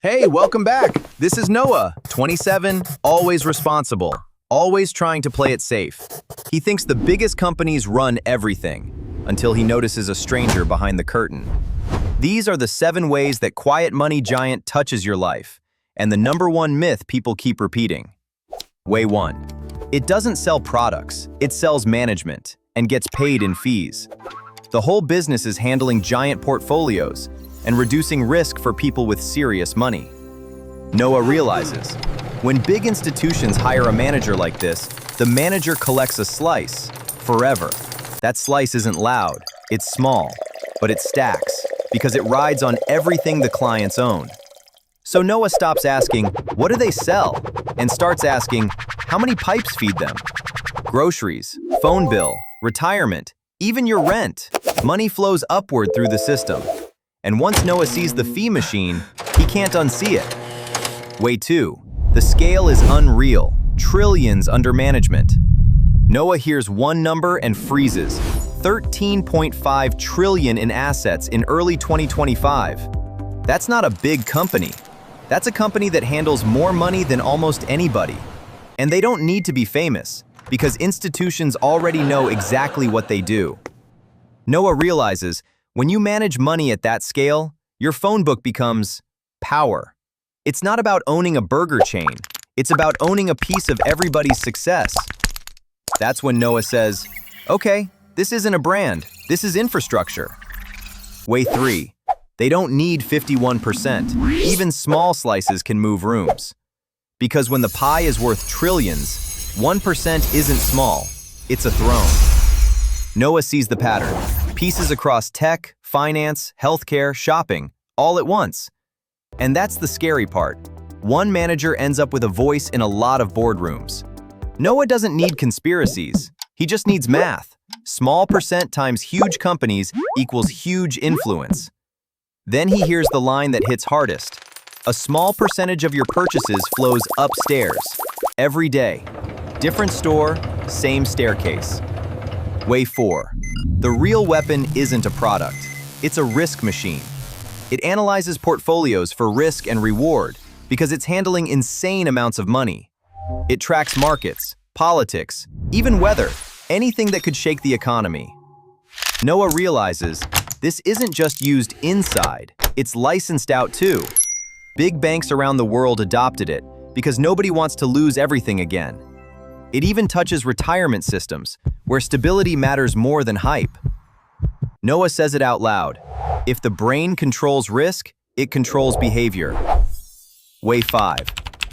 Hey, welcome back. This is Noah, 27, always responsible, always trying to play it safe. He thinks the biggest companies run everything, until he notices a stranger behind the curtain. These are the 7 ways that quiet money giant touches your life, and the #1 myth people keep repeating. Way 1. It doesn't sell products, it sells management, and gets paid in fees. The whole business is handling giant portfolios and reducing risk for people with serious money. Noah realizes, when big institutions hire a manager like this, the manager collects a slice, forever. That slice isn't loud, it's small, but it stacks, because it rides on everything the clients own. So Noah stops asking, what do they sell? And starts asking, how many pipes feed them? Groceries, phone bill, retirement, even your rent. Money flows upward through the system. And once Noah sees the fee machine, he can't unsee it. Way 2. The scale is unreal. Trillions under management. Noah hears one number and freezes. 13.5 trillion in assets in early 2025. That's not a big company. That's a company that handles more money than almost anybody. And they don't need to be famous, because institutions already know exactly what they do. Noah realizes, when you manage money at that scale, your phone book becomes power. It's not about owning a burger chain. It's about owning a piece of everybody's success. That's when Noah says, okay, this isn't a brand, this is infrastructure. Way 3. They don't need 51%. Even small slices can move rooms. Because when the pie is worth trillions, 1% isn't small, it's a throne. Noah sees the pattern. Pieces across tech, finance, healthcare, shopping, all at once. And that's the scary part. One manager ends up with a voice in a lot of boardrooms. Noah doesn't need conspiracies. He just needs math. Small percent times huge companies equals huge influence. Then he hears the line that hits hardest. A small percentage of your purchases flows upstairs. Every day. Different store, same staircase. Way 4. The real weapon isn't a product. It's a risk machine. It analyzes portfolios for risk and reward because it's handling insane amounts of money. It tracks markets, politics, even weather, anything that could shake the economy. Noah realizes this isn't just used inside, it's licensed out too. Big banks around the world adopted it because nobody wants to lose everything again. It even touches retirement systems, where stability matters more than hype. Noah says it out loud. If the brain controls risk, it controls behavior. Way 5.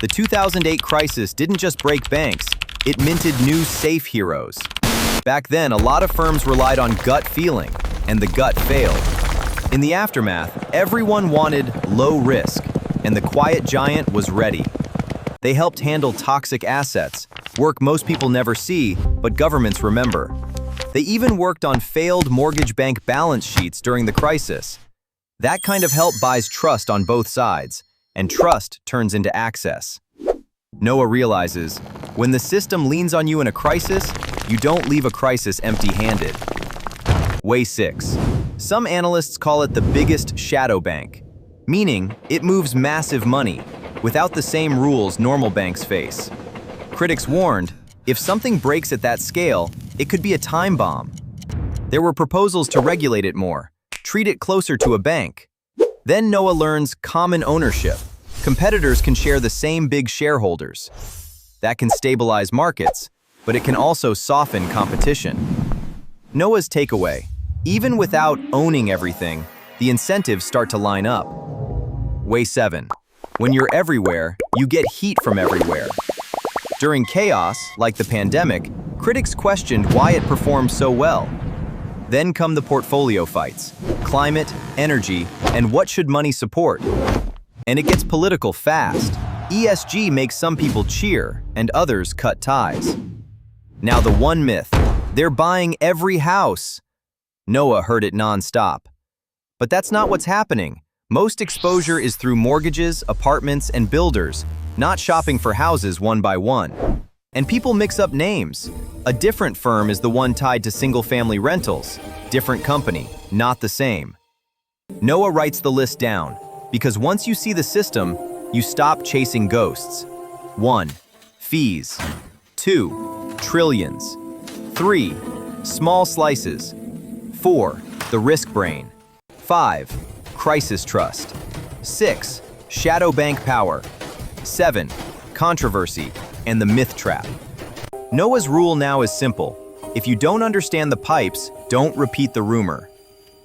The 2008 crisis didn't just break banks, it minted new safe heroes. Back then, a lot of firms relied on gut feeling, and the gut failed. In the aftermath, everyone wanted low risk, and the quiet giant was ready. They helped handle toxic assets, work most people never see, but governments remember. They even worked on failed mortgage bank balance sheets during the crisis. That kind of help buys trust on both sides, and trust turns into access. Noah realizes, when the system leans on you in a crisis, you don't leave a crisis empty-handed. Way 6. Some analysts call it the biggest shadow bank, meaning it moves massive money, without the same rules normal banks face. Critics warned, if something breaks at that scale, it could be a time bomb. There were proposals to regulate it more, treat it closer to a bank. Then Noah learns common ownership. Competitors can share the same big shareholders. That can stabilize markets, but it can also soften competition. Noah's takeaway, even without owning everything, the incentives start to line up. Way 7. When you're everywhere, you get heat from everywhere. During chaos, like the pandemic, critics questioned why it performed so well. Then come the portfolio fights, climate, energy, and what should money support? And it gets political fast. ESG makes some people cheer, and others cut ties. Now the one myth, they're buying every house. Noah heard it non-stop. But that's not what's happening. Most exposure is through mortgages, apartments, and builders, not shopping for houses one by one. And people mix up names. A different firm is the one tied to single-family rentals. Different company, not the same. Noah writes the list down, Because once you see the system, you stop chasing ghosts. 1. Fees. 2. Trillions. 3. Small slices. 4. The risk brain. 5. Crisis trust. 6. Shadow bank power. 7. Controversy and the myth trap. Noah's rule now is simple. If you don't understand the pipes, don't repeat the rumor.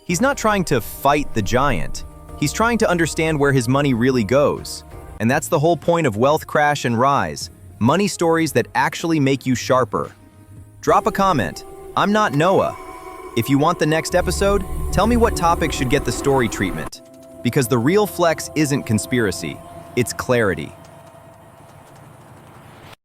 He's not trying to fight the giant. He's trying to understand where his money really goes. And that's the whole point of Wealth Crash and Rise. Money stories that actually make you sharper. Drop a comment. I'm not Noah. If you want the next episode, tell me what topic should get the story treatment. Because the real flex isn't conspiracy, it's clarity.